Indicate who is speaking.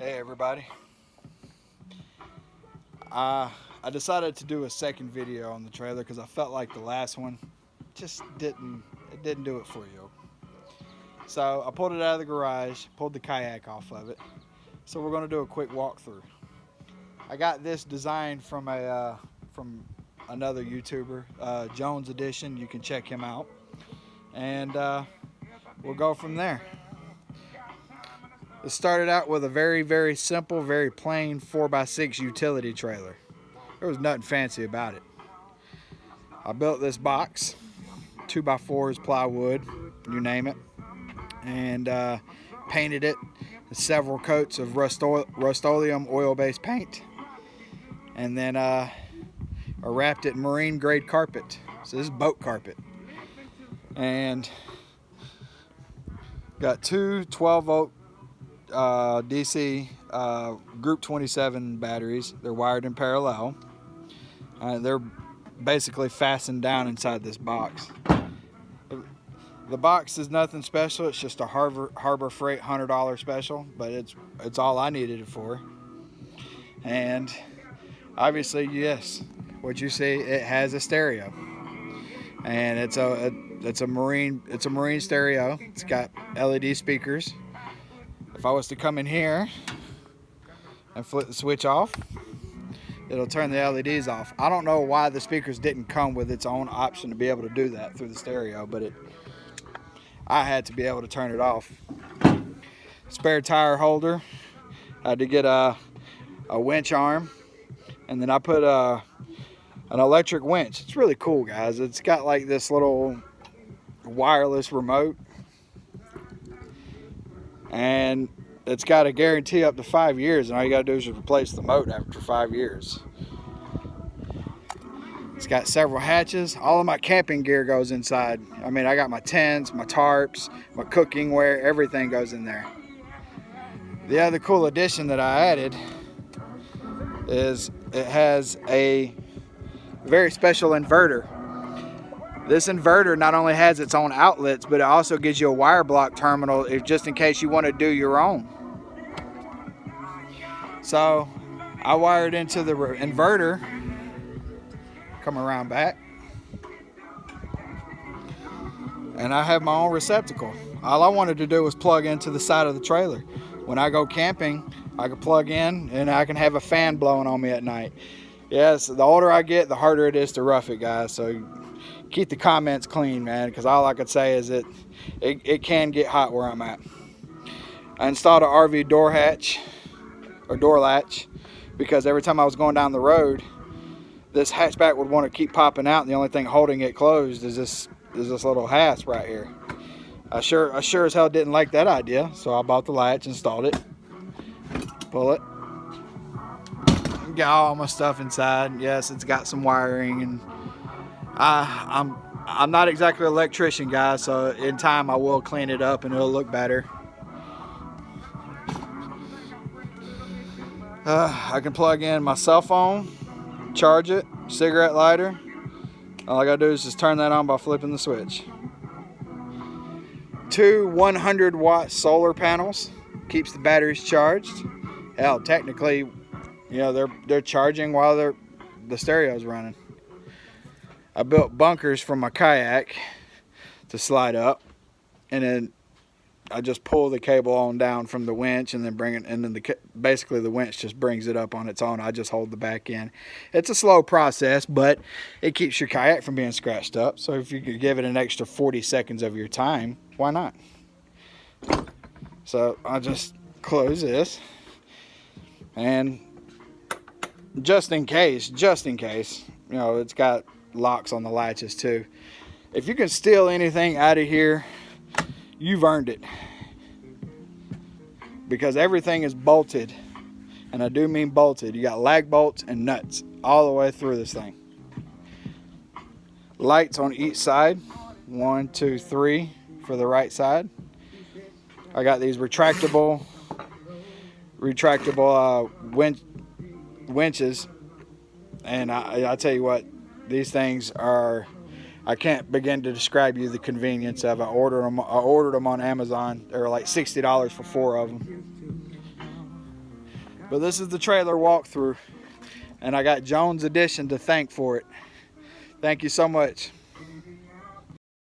Speaker 1: Hey everybody. I decided to do a second video on the trailer because I felt like the last one just didn't do it for you. So I pulled it out of the garage, pulled the kayak off of it. So we're going to do a quick walkthrough. I got this design from another YouTuber, Jones Edition. You can check him out, and we'll go from there. It started out with a very simple, very plain 4x6 utility trailer. There was nothing fancy about it. I built this box, 2x4s, plywood, you name it, and painted it with several coats of Rust-Oleum oil-based paint, and then I wrapped it in marine grade carpet. So this is boat carpet, and got two 12-volt DC Group 27 batteries. They're wired in parallel. They're basically fastened down inside this box. The box is nothing special. It's just a Harbor Freight $100 special, but it's all I needed it for. And obviously, yes, what you see, it has a stereo, and it's a marine stereo. It's got LED speakers. If I was to come in here and flip the switch off, it'll turn the LEDs off. I don't know why the speakers didn't come with its own option to be able to do that through the stereo, but I had to be able to turn it off. Spare tire holder. I had to get a winch arm, and then I put an electric winch. It's really cool, guys. It's got like this little wireless remote, and it's got a guarantee up to 5 years, and all you gotta do is replace the motor after 5 years. It's got several hatches. All of my camping gear goes inside. I mean, I got my tents, my tarps, my cooking wear, everything goes in there. The other cool addition that I added is it has a very special inverter. This inverter not only has its own outlets, but it also gives you a wire block terminal just in case you want to do your own. So I wired into the inverter, come around back, and I have my own receptacle. All I wanted to do was plug into the side of the trailer. When I go camping, I can plug in and I can have a fan blowing on me at night. Yes, the older I get, the harder it is to rough it, guys. So keep the comments clean, man, because all I could say is it can get hot where I'm at. I installed an RV door latch, because every time I was going down the road, this hatchback would want to keep popping out, and the only thing holding it closed is this little hasp right here. I sure as hell didn't like that idea, so I bought the latch, installed it, pull it, got all my stuff inside. Yes, it's got some wiring, and I'm not exactly an electrician, guys, so in time I will clean it up and it'll look better. I can plug in my cell phone, charge it, cigarette lighter. All I gotta do is just turn that on by flipping the switch. Two 100-watt solar panels keeps the batteries charged. Hell, technically, you know, they're charging while the stereo's running. I built bunkers from my kayak to slide up, and then I just pull the cable on down from the winch and then bring it, and then basically the winch just brings it up on its own. I just hold the back end. It's a slow process, but it keeps your kayak from being scratched up. So if you could give it an extra 40 seconds of your time, why not? So I'll just close this, and just in case, you know, it's got locks on the latches too. If you can steal anything out of here, you've earned it, because everything is bolted, and I do mean bolted. You got lag bolts and nuts all the way through this thing. Lights on each side, 1, 2, 3 for the right side. I got these retractable winches, and I tell you what, these things are, I can't begin to describe you the convenience of. I ordered them on Amazon. They were like $60 for 4 of them. But this is the trailer walkthrough, and I got Jones Edition to thank for it. Thank you so much.